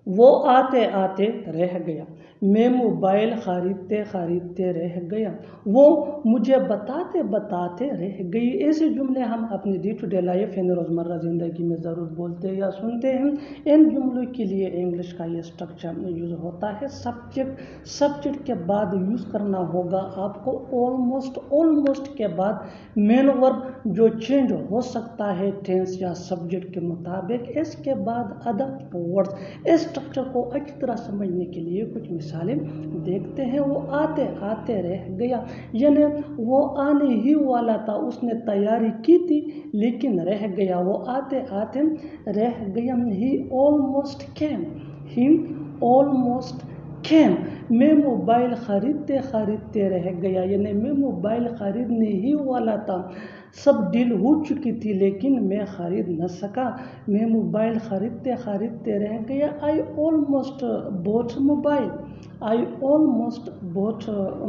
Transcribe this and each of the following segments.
وہ آتے آتے رہ گیا، میں موبائل خریدتے خریدتے رہ گیا، وہ مجھے بتاتے بتاتے رہ گئی۔ ایسے جملے ہم اپنی ڈے ٹو ڈے لائف یعنی روزمرہ زندگی میں ضرور بولتے یا سنتے ہیں۔ ان جملوں کے لیے انگلش کا یہ اسٹرکچر یوز ہوتا ہے۔ سبجیکٹ کے بعد یوز کرنا ہوگا آپ کو آلموسٹ کے بعد مین ورب جو چینج ہو سکتا ہے ٹینس یا سبجیکٹ کے مطابق، اس کے بعد ادر ورڈز۔ اس اسٹرکچر کو اچھی طرح سمجھنے کے لیے کچھ مثالیں دیکھتے ہیں۔ وہ آتے آتے رہ گیا، یعنی وہ آنے ہی والا تھا، اس نے تیاری کی تھی لیکن رہ گیا۔ وہ آتے آتے رہ گیا۔ He almost came. میں موبائل خریدتے خریدتے رہ گیا، یعنی میں موبائل خریدنے ہی والا تھا، سب ڈیل ہو چکی تھی لیکن میں خرید نہ سکا۔ میں موبائل خریدتے خریدتے رہ گیا۔ I almost bought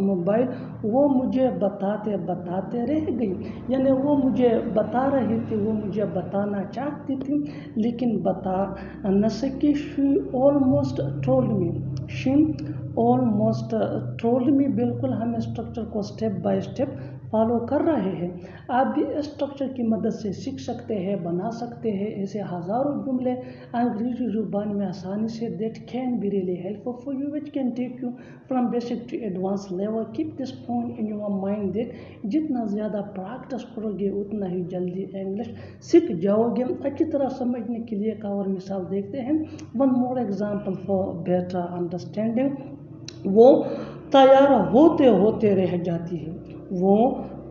mobile. وہ مجھے بتاتے بتاتے رہ گئی، یعنی وہ مجھے بتا رہی تھی، وہ مجھے بتانا چاہتی تھی لیکن بتا نہ سکی۔ She almost told me. بالکل ہم اسٹرکچر کو اسٹیپ بائی اسٹیپ فالو کر رہے ہیں۔ آپ بھی اسٹرکچر کی مدد سے سیکھ سکتے ہیں، بنا سکتے ہیں ایسے ہزاروں جملے انگریزی زبان میں آسانی سے that can be really helpful for you, which can take you from basic to advanced level. Keep this point in your mind that جتنا زیادہ پریکٹس کرو گے اتنا ہی جلدی انگلش سیکھ جاؤ گے۔ اچھی طرح سمجھنے کے لیے ایک اور مثال دیکھتے ہیں۔ One more example for better understanding. وہ تیار ہوتے ہوتے رہ جاتی ہے، وہ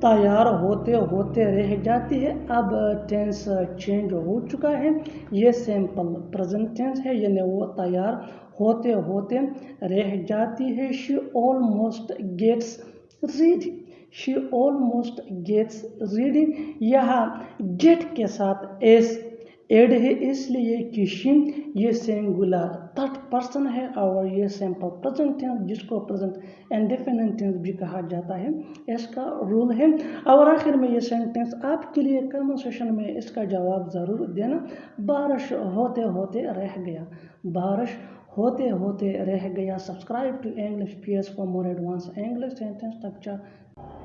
تیار ہوتے ہوتے رہ جاتی ہے۔ اب ٹینس چینج ہو چکا ہے، یہ سمپل پریزنٹ ٹینس ہے، یعنی وہ تیار ہوتے ہوتے رہ جاتی ہے۔ She almost gets ready. یہاں get کے ساتھ s ایڈ ہے اس لیے کہ she یہ سنگولر تھرڈ پرسن ہے اور یہ سمپل پریزنٹ ٹینس جس کو پریزنٹ انڈیفینٹ ٹینس بھی کہا جاتا ہے، اس کا رول ہے۔ اور آخر میں یہ سینٹینس آپ کے لیے کمنٹ سیکشن میں اس کا جواب ضرور دینا۔ بارش ہوتے ہوتے رہ گیا، بارش ہوتے ہوتے رہ گیا۔ Subscribe to English PS for more advance English sentence structure.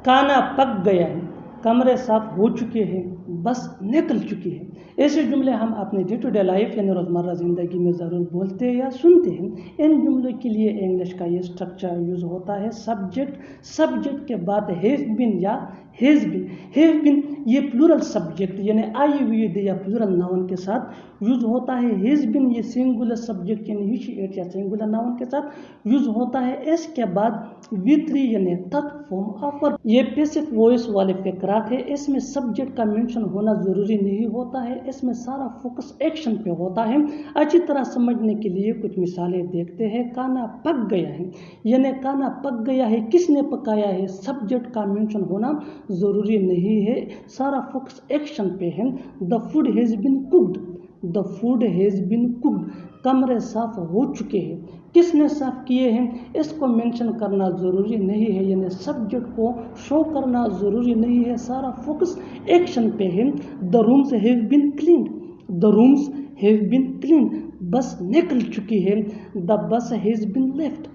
کھانا پک گیا ہے، کمرے صاف ہو چکے ہیں، بس نکل چکی ہے۔ ایسے جملے ہم اپنے ڈے ٹو ڈے لائف یعنی روزمرہ زندگی میں ضرور بولتے یا سنتے ہیں۔ ان جملوں کے لیے انگلش کا یہ اسٹرکچر یوز ہوتا ہے۔ سبجیکٹ کے بعد ہیز بین یا ہیز بین یہ پلورل سبجیکٹ یعنی IVD یا پلورل ناؤن کے ساتھ یوز ہوتا ہے۔ ہیز بین یہ سنگولر سبجیکٹ یعنی he it یا سنگولر ناؤن کے ساتھ یوز ہوتا ہے۔ اس کے بعد V3 یعنی تھرڈ فارم آف ورب، یہ پیسو وائس والے فقرات ہے، اس میں سبجیکٹ کا مینشن ہونا ضروری نہیں ہوتا ہے، اس میں سارا فوکس ایکشن پہ ہوتا ہے۔ اچھی طرح سمجھنے کے لیے کچھ مثالیں دیکھتے ہیں۔ کھانا پک گیا ہے، یعنی کھانا پک گیا ہے، کس نے پکایا ہے، سبجیکٹ کا مینشن ہونا ضروری نہیں ہے، سارا فوکس ایکشن پہ ہے۔ The food has been cooked. کمرے صاف ہو چکے ہیں، کس نے صاف کیے ہیں، اس کو مینشن کرنا ضروری نہیں ہے، یعنی سبجیکٹ کو شو کرنا ضروری نہیں ہے، سارا فوکس ایکشن پہ ہے۔ The rooms have been cleaned. بس نکل چکی ہے۔ The bus has been left.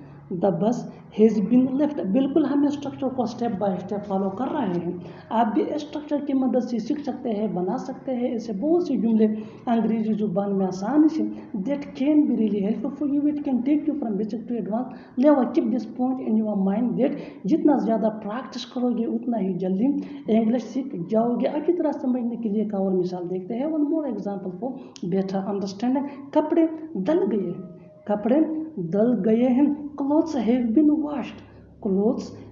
بالکل ہم اسٹرکچر کو اسٹیپ بائی اسٹیپ فالو کر رہے ہیں۔ آپ بھی اسٹرکچر کی مدد سے سیکھ سکتے ہیں، بنا سکتے ہیں ایسے بہت سے جملے انگریزی زبان میں آسانی سے that can be really helpful for you, it can take you from basic to advanced level. Keep this point in your mind that جتنا زیادہ پریکٹس کرو گے اتنا ہی جلدی انگلش سیکھ جاؤ گے۔ اچھی طرح سمجھنے کے لیے ایک اور مثال دیکھتے ہیں۔ One more example for better understanding. کپڑے دل گئے ہیں۔ Clothes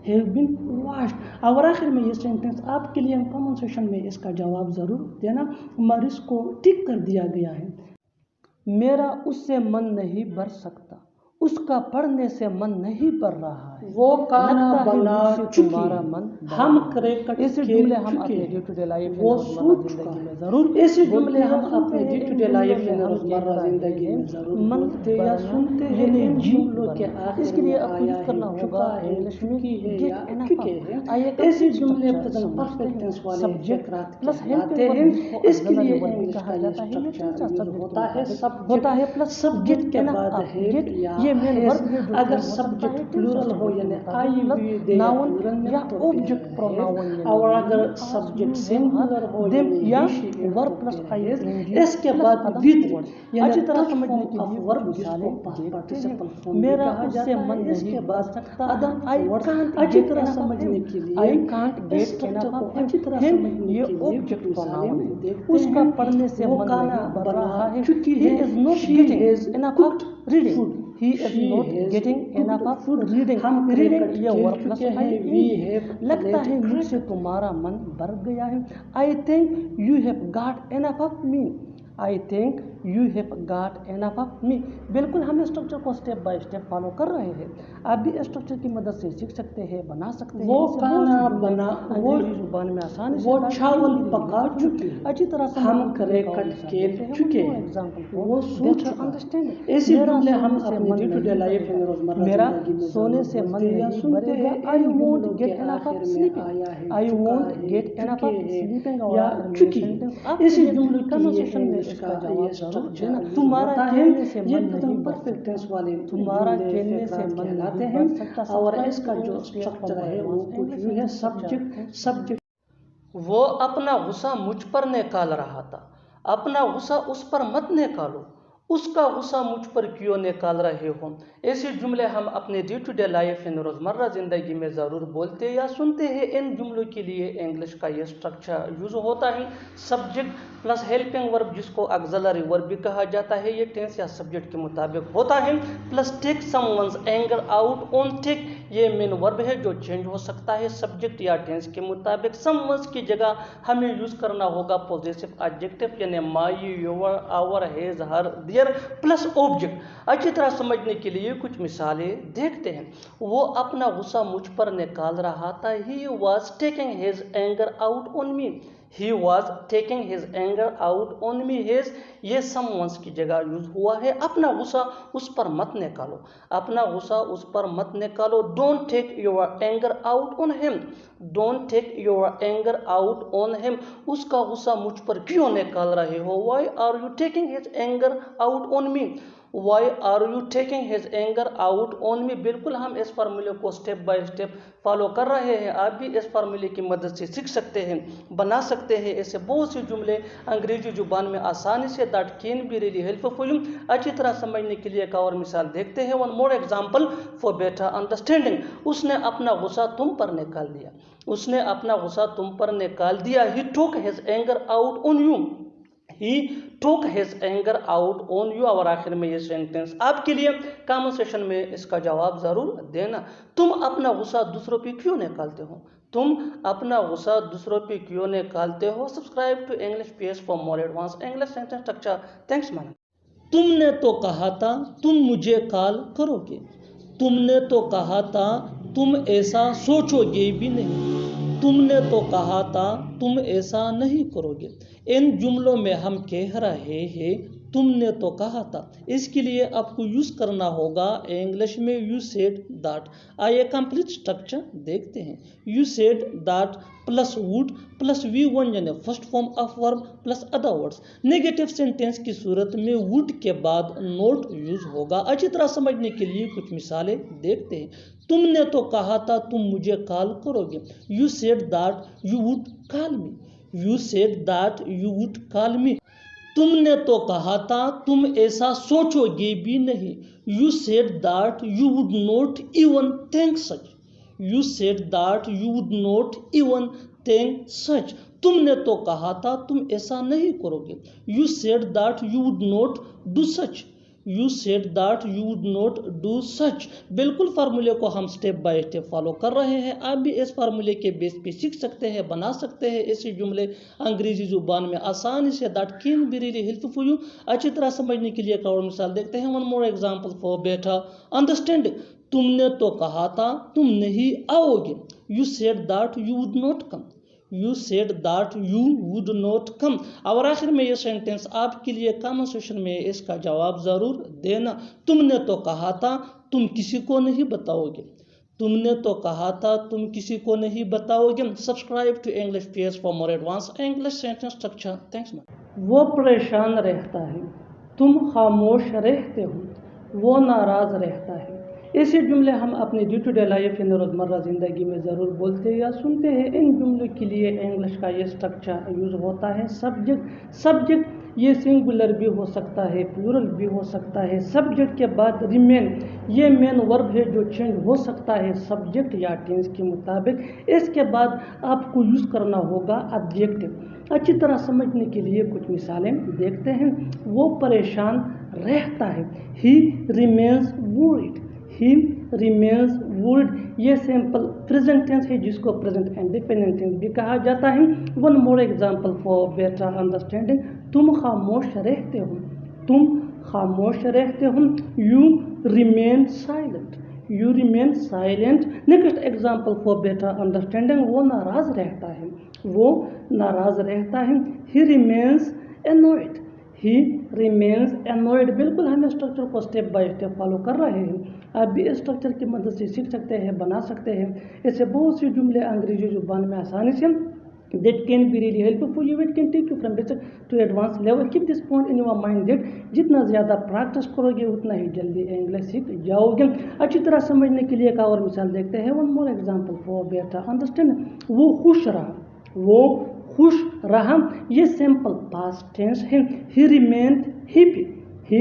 have been washed. اور آخر میں یہ سینٹینس آپ کے لیے کمنٹ سیکشن میں اس کا جواب ضرور دینا۔ مریض کو ٹک کر دیا گیا ہے، میرا اس سے من نہیں بھر سکتا، اس کا پڑھنے سے من نہیں بڑھ رہا ہے، وہ کانا لگتا ہے بنا مجھ سے چکی، تمہارا من بڑھ ہم رہا ہے۔ کریکٹ ایسے کھیل جملے ہم چکے اپنے ڈے ٹو ڈے لائف وہ روزمرہ سوچ چکا زندگی ہے۔ میں ضرور ایسے جملے بولتے ہم یا سنتے اپنے ہیں۔ ڈے ٹو ان ڈے جملوں لائف میں ہم روزمرہ کہہ رہے زندگی ہیں میں ضرور من بولتے یا بھرنا، سنتے ہیں، یعنی ان جی جملوں کے بھرنا۔ آخر اس کے لیے میں آپ کو آیا یوز ہے کرنا ہوگا چکا ہے، انگلش میں چکی ہے گیٹ یا انف چکے آف۔ ہیں۔ آئیے ایسے کمپلیٹ جملے اسٹرکچر پریزنٹ سمجھتے پرفیکٹ ہیں۔ ٹینس والے سبجیکٹ فقرات پلس کہلاتے ہیلپنگ ہیں۔ ورب جس کو اس کے لیے آکسیلری ورب بھی انگلش کہا کا یہ جاتا ہے، یہ اسٹرکچر ٹینس یوز سبجیکٹ کے ہوتا ہے۔ مطابق ہوتا ہے پلس سبجیکٹ گیٹ کے انف بعد آف۔ ہیڈ گیٹ یا یہ مین ہیز، ورب ہے جو اگر فارم ہو سکتا سبجیکٹ ہے ٹینس پلورل ہو سبجیکٹ کے یعنی مطابق آئی پلس وی دے یا ناؤن پلورل میں یا تو آبجیکٹ پھر پروناؤن ہیز، یعنی اور یو اگر as subject you them singular ہو دیم یعنی یا ہی شی اٹ ورب تو پلس پھر آئی ہیز۔ این جی اس کے پلس بعد ادم ود ورڈ۔ یعنی اچھی طرح ٹچ سمجھنے فارم کے آف لیے کچھ ورب جس کو مثالیں پاسٹ دیکھتے پارٹیسپل ہیں۔ فارم بھی میرا کہا اس سے جاتا من ہے۔ اس نہیں کے بڑھ بعد سکتا، ادم آئی ورڈ کانٹ اچھی گیٹ طرح انف آف ہم، سمجھنے کے لیے آئی کانٹ اس گیٹ اسٹرکچر انف کو آف ہم۔ اچھی طرح ہم سمجھنے یہ کے لیے کچھ آبجیکٹ مثالیں پروناؤن ہے، دیکھتے اس کا ہیں۔ پڑھنے سے وہ من کھانا نہیں بڑھ بنا رہا ہے۔ چکی ہی ہے، is not she getting has enough of cooked reading, food، he is she not has getting enough cooked of food۔ Reading. ہم ریڈنگ کرکٹ یہ کھیل ورب پلس چکے آئی ہیں، این we جی۔ have لگتا played ہے مجھ سے cricket۔ تمہارا من بڑھ گیا ہے، I think you have got enough of me, I think you have got enough of me. بالکل ہم اسٹرکچر کو اسٹیپ بائی اسٹیپ فالو کر رہے ہیں، آپ بھی اسٹرکچر کی مدد سے سیکھ سکتے ہیں، بنا سکتے ہیں۔ وہ اس سے بہت کھانا سی جملے بنا، انگریزی زبان میں آسانی سے وہ ادا چاول کی پکا جا چکے، اچھی طرح ہم سمجھنے کے لیے ایک اور کرکٹ مثال کھیل دیتے ہیں۔ چکے، One more example for وہ سو better چکا۔ understanding۔ ایسے میرا جملے ہم سونے سے اپنے من ڈے ٹو ڈے نہیں لائف بڑھے گا، روزمرہ میرا زندگی میں سونے ضرور سے من بولتے یا نہیں سنتے بڑھے گا، ہیں۔ I ان won't جملوں get کے enough of آخر میں sleeping، آیا ہے I چکا won't ہے، get enough چکے of ہے sleeping یا اور چکی۔ sentence آپ اسی کے جملوں کے لیے conversation میں انگلش اس کا کا یہ جواب ضرور اسٹرکچر دینا۔ یوز تمہارا ہوتا ہے۔ کھیلنے سے یہ من نہیں بڑھ پرفیکٹ ٹینس سکتا، والے تمہارا جملے کھیلنے سے فقرات من کہلاتے نہیں ہیں، بڑھ سکتا۔ اور Subscribe اس to کا جو English Page for structure more ہے وہ advanced کچھ English یوں ہے، sentence structure۔ سبجیکٹ۔ وہ اپنا غصہ مجھ پر نکال رہا تھا، اپنا غصہ اس پر مت نکالو، اس کا غصہ مجھ پر کیوں نکال رہے ہو۔ ایسے جملے ہم اپنے ڈے ٹو ڈے لائف روزمرہ زندگی میں ضرور بولتے یا سنتے ہیں۔ ان جملوں کے لیے انگلش کا یہ اسٹرکچر یوز ہوتا ہے، سبجیکٹ پلس ہیلپنگ ورب جس کو آکسیلری ورب بھی کہا جاتا ہے، یہ ٹینس یا سبجیکٹ کے مطابق ہوتا ہے، plus take some ones anger out on take, یہ مین ورب ہے جو چینج ہو سکتا ہے سبجیکٹ یا ٹینس کے مطابق۔ سم ونز کی جگہ ہمیں یوز کرنا ہوگا پوزیسو ایڈجیکٹو یعنی my, your, our, his, her, their plus object. اچھی طرح سمجھنے کے لیے کچھ مثالیں دیکھتے ہیں۔ وہ اپنا غصہ مجھ پر نکال رہا تھا، he was taking his anger out on me، he was taking his anger out on me، his یہ سم ونز کی جگہ یوز ہوا ہے۔ اپنا غصہ اس پر مت نکالو، اپنا غصہ اس پر مت نکالو، don't take your anger out on him، don't take your anger out on him، اس کا غصہ مجھ پر کیوں نکال رہے ہو، why are you taking his anger out on me، why are you taking his anger out on me۔ بالکل ہم اس فارمولے کو اسٹیپ بائی اسٹیپ فالو کر رہے ہیں، آپ بھی اس فارمولے کی مدد سے سیکھ سکتے ہیں، بنا سکتے ہیں۔ ایسے بہت سے جملے انگریزی زبان میں آسانی سے that can be really helpful۔ اچھی طرح سمجھنے کے لیے ایک اور مثال دیکھتے ہیں، one more example for better understanding۔ اس نے اپنا غصہ تم پر نکال دیا، اس نے اپنا غصہ تم پر نکال دیا، he took his anger out on you، he took his anger out on you۔ اور آخر میں یہ سینٹنس آپ کے لیے کامنٹ سیشن میں اس کا جواب ضرور دینا۔ تم اپنا غصہ دوسروں پہ کیوں نکالتے ہو، تم اپنا غصہ دوسروں پہ کیوں نکالتے ہو۔ Subscribe to English page for more advance English sentence structure. Thanks man. تم نے تو کہا تھا تم مجھے کال کرو گے، تم نے تو کہا تھا تم ایسا سوچو گے بھی نہیں، تم نے تو کہا تھا تم ایسا نہیں کرو گے۔ ان جملوں میں ہم کہہ رہے ہیں تم نے تو کہا تھا، اس کے لیے آپ کو یوز کرنا ہوگا انگلش میں یو سیڈ دیٹ۔ آئیے کمپلیٹ اسٹرکچر دیکھتے ہیں۔ You said that plus would plus V one یعنی first form of verb plus other words. Negative sentence کی صورت میں ووڈ کے بعد نوٹ یوز ہوگا۔ اچھی طرح سمجھنے کے لیے کچھ مثالیں دیکھتے ہیں۔ تم نے تو کہا تھا تم مجھے کال کرو گے، you said that you would call me, you said that you would call me. تم نے تو کہا تھا تم ایسا سوچو گے بھی نہیں، you said that you would not even think such, you said that you would not even think such. تم نے تو کہا تھا تم ایسا نہیں کرو گے، you said that you would not do such, You said that you would not do such. بالکل فارمولے کو ہم سٹیپ بائی اسٹیپ فالو کر رہے ہیں. آپ بھی اس فارمولے کے بیس پہ سیکھ سکتے ہیں, بنا سکتے ہیں ایسے جملے انگریزی زبان میں آسانی سے. That can be really helpful for you. اچھی طرح سمجھنے کے لیے ایک اور مثال دیکھتے ہیں. One more example for better understanding. تم نے تو کہا تھا تم نہیں آؤ گے. You said that you would not come. You said that you would not come. اور آخر میں یہ سینٹنس آپ کے لیے کامن سیشن میں اس کا جواب ضرور دینا. تم نے تو کہا تھا تم کسی کو نہیں بتاؤ گے. تم نے تو کہا تھا تم کسی کو نہیں بتاؤ گے. Subscribe to English pairs for more advance English sentence structure. Thanks. وہ پریشان رہتا ہے, تم خاموش رہتے ہو. وہ ناراض رہتا ہے. ایسے جملے ہم اپنی ڈے ٹو ڈے لائف یعنی روزمرہ زندگی میں ضرور بولتے یا سنتے ہیں. ان جملوں کے لیے انگلش کا یہ اسٹرکچر یوز ہوتا ہے. سبجیکٹ یہ سنگولر بھی ہو سکتا ہے, پلورل بھی ہو سکتا ہے. سبجیکٹ کے بعد ریمین, یہ مین ورب ہے جو چینج ہو سکتا ہے سبجیکٹ یا ٹینس کے مطابق. اس کے بعد آپ کو یوز کرنا ہوگا ایڈجیکٹو. اچھی طرح سمجھنے کے لیے کچھ مثالیں دیکھتے ہیں. وہ پریشان رہتا ہے. He remains worried. He remains worried. یہ سمپل پریزنٹ ٹینس ہے جس کو پریزنٹ انڈیپینڈنٹ ٹینس بھی کہا جاتا ہے. One more example for better understanding. تم خاموش رہتے ہو. تم خاموش رہتے ہو. You remain silent. You remain silent. Next example for better understanding. وہ ناراض رہتا ہے. وہ ناراض رہتا ہے. He remains annoyed. He remains annoyed. بالکل ہم اسٹرکچر کو اسٹیپ بائی اسٹیپ فالو کر رہے ہیں. آپ بھی اسٹرکچر کی مدد سے سیکھ سکتے ہیں, بنا سکتے ہیں. ایسے بہت سی جملے انگریزی زبان میں آسانی سے that can be really helpful for you. It can take you from basic to advanced level. Keep this point in your mind that جتنا زیادہ پریکٹس کرو گے اتنا ہی جلدی انگلش سیکھ جاؤ گے. اچھی طرح سمجھنے کے لیے ایک اور مثال دیکھتے ہیں. One more example for better understanding. وہ خوش رہا. وہ خوش رہا. یہ سمپل پاسٹ ٹینس ہے. He remained happy. He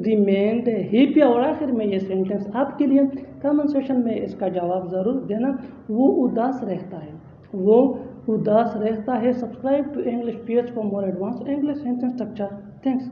remained happy. اور آخر میں یہ سینٹنس آپ کے لیے کامن سیشن میں اس کا جواب ضرور دینا. وہ اداس رہتا ہے. وہ اداس رہتا ہے. Subscribe to English pairs for more advance English sentence structure. Thanks.